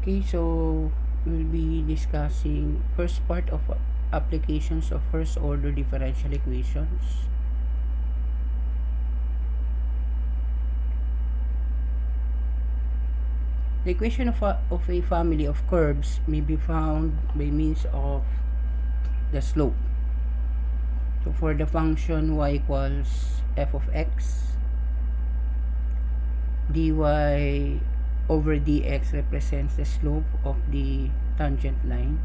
Okay, so we'll be discussing first part of applications of first order differential equations. The equation of a family of curves may be found by means of the slope. So for the function y equals f of x, dy over dx represents the slope of the tangent line,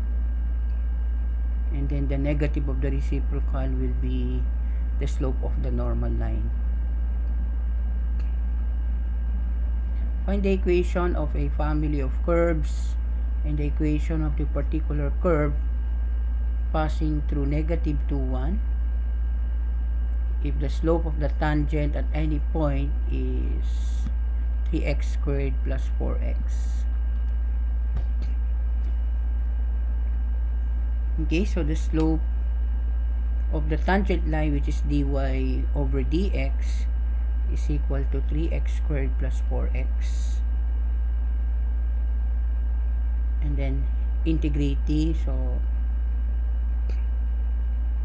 and then the negative of the reciprocal will be the slope of the normal line. Find the equation of a family of curves and the equation of the particular curve passing through negative 2, 1 if the slope of the tangent at any point is 3x squared plus 4x. Okay, so the slope of the tangent line, which is dy over dx, is equal to 3x squared plus 4x. And then integrating, so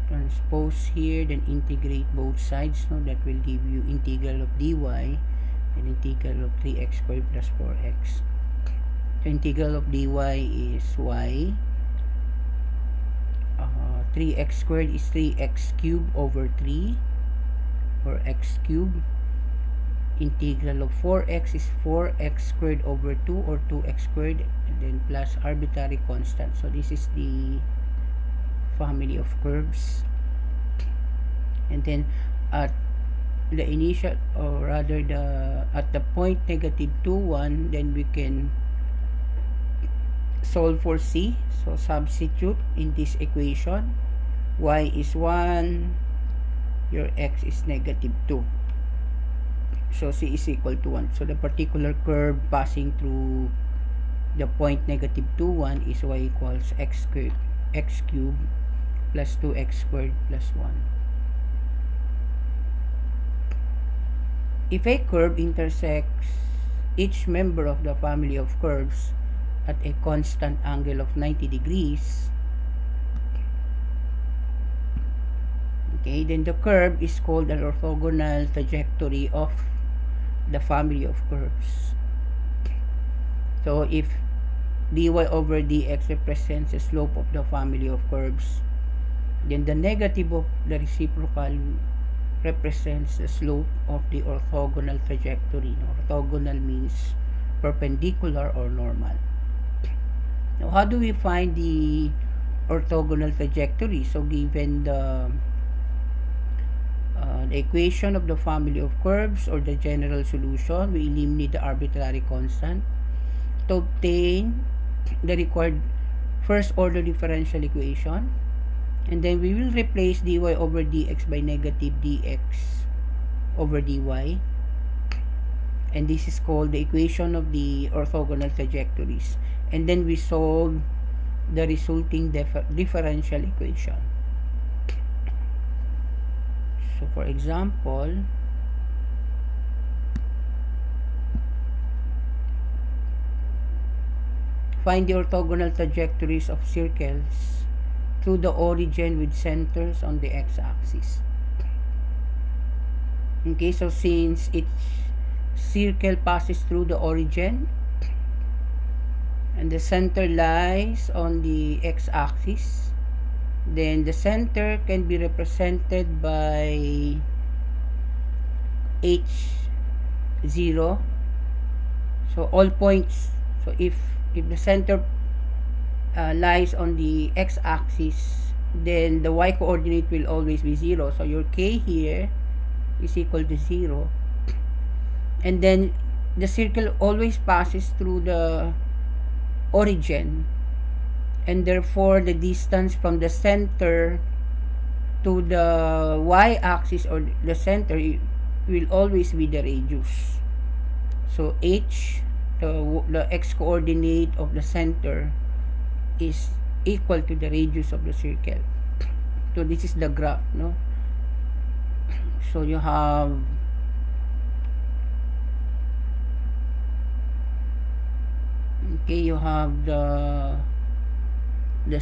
transpose here, then integrate both sides. No, that will give you integral of dy and integral of 3x squared plus 4x. So integral of dy is y. 3x squared is 3x cubed over 3, or x cubed. Integral of 4x is 4x squared over 2, or 2x squared, and then plus arbitrary constant. So this is the family of curves. And then at the initial, or rather at the point negative 2, 1, then we can solve for c. So substitute in this equation. Y is 1, your x is negative 2. So c is equal to 1. So the particular curve passing through the point negative 2, 1 is y equals x cubed plus 2x squared plus 1. If a curve intersects each member of the family of curves at a constant angle of 90 degrees, okay, then the curve is called an orthogonal trajectory of the family of curves. So if dy over dx represents the slope of the family of curves, then the negative of the reciprocal represents the slope of the orthogonal trajectory. Orthogonal means perpendicular or normal. Now, how do we find the orthogonal trajectory? So given the equation of the family of curves, or the general solution, we eliminate the arbitrary constant to obtain the required first order differential equation, and then we will replace dy over dx by negative dx over dy, and this is called the equation of the orthogonal trajectories, and then we solve the resulting differential equation. So for example, find the orthogonal trajectories of circles through the origin with centers on the x-axis. Okay, so since each circle passes through the origin and the center lies on the x-axis, then the center can be represented by h0. So all points, so if the center lies on the x-axis, then the y-coordinate will always be 0. So your k here is equal to 0. And then the circle always passes through the origin, and therefore the distance from the center to the y-axis, or the center, will always be the radius. So h, the x-coordinate of the center, is equal to the radius of the circle. So this is the graph, no? So you have Okay, you have the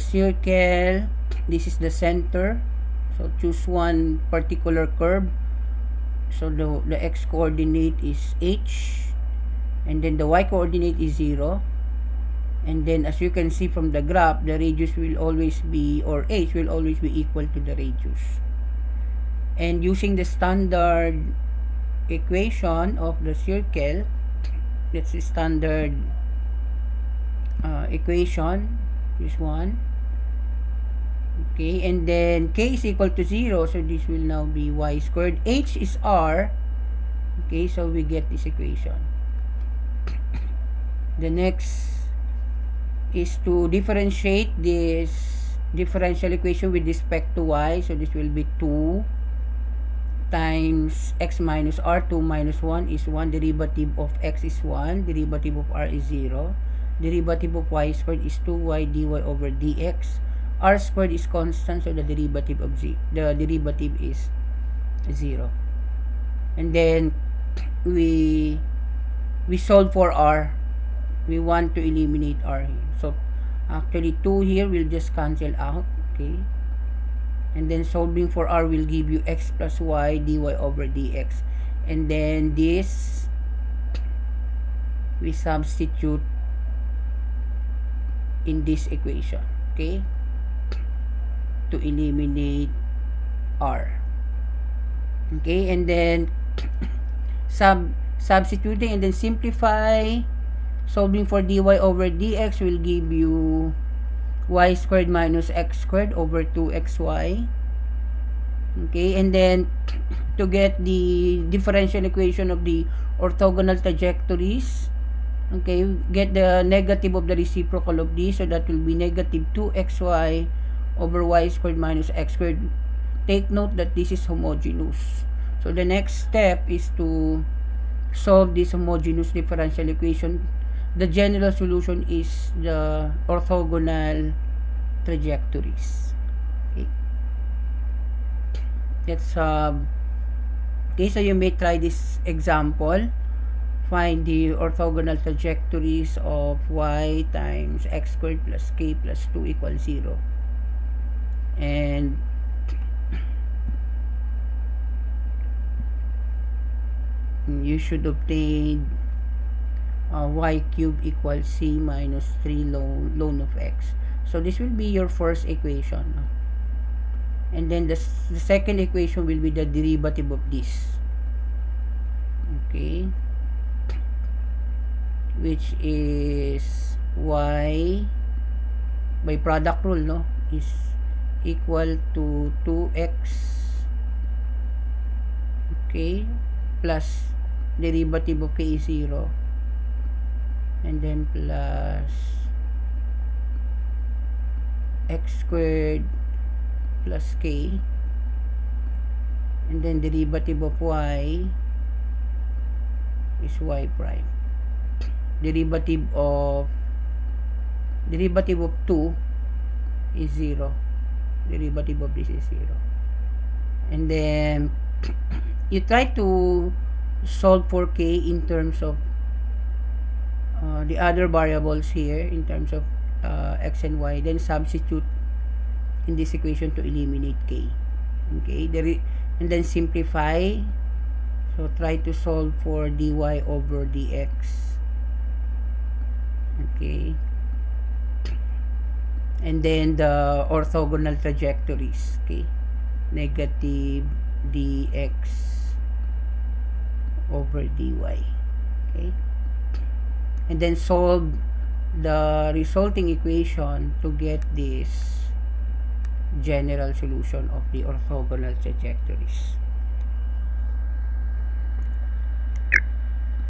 circle. This is the center. So choose one particular curve. So the x coordinate is h, and then the y coordinate is 0. And then as you can see from the graph, the radius will always be, or h will always be equal to the radius. And using the standard equation of the circle, that's the standard equation, this one. Okay, and then k is equal to 0, so this will now be y squared. H is r. Okay, so we get this equation. The next is to differentiate this differential equation with respect to y. So this will be 2 times x minus r. 2 minus 1 is 1. Derivative of x is 1. Derivative of r is 0. Derivative of y squared is 2y dy over dx. R squared is constant, so the derivative is 0. And then we solve for r. We want to eliminate r here. So actually 2 here will just cancel out. Okay. And then solving for r will give you x plus y dy over dx. And then this we substitute in this equation. Okay, to eliminate r. Okay, and then substituting and then simplify. Solving for dy over dx will give you y squared minus x squared over 2xy. Okay, and then to get the differential equation of the orthogonal trajectories, okay, get the negative of the reciprocal of this, so that will be negative 2xy over y squared minus x squared. Take note that this is homogeneous. So the next step is to solve this homogeneous differential equation. The general solution is the orthogonal trajectories. Okay. Let's okay, so you may try this example. Find the orthogonal trajectories of y times x squared plus k plus 2 equals 0. And you should obtain y cubed equals c minus 3 ln of x. So this will be your first equation. And then the second equation will be the derivative of this. Okay. Which is y by product rule, no, is equal to 2x, okay, plus derivative of k is 0, and then plus x squared plus k, and then derivative of y is y prime. Derivative of 2 is 0. Derivative of this is 0. And then you try to solve for k in terms of the other variables here in terms of x and y, then substitute in this equation to eliminate k. Okay, and then simplify. So try to solve for dy over dx. Okay, and then the orthogonal trajectories. Okay, negative dx over dy. Okay, and then solve the resulting equation to get this general solution of the orthogonal trajectories.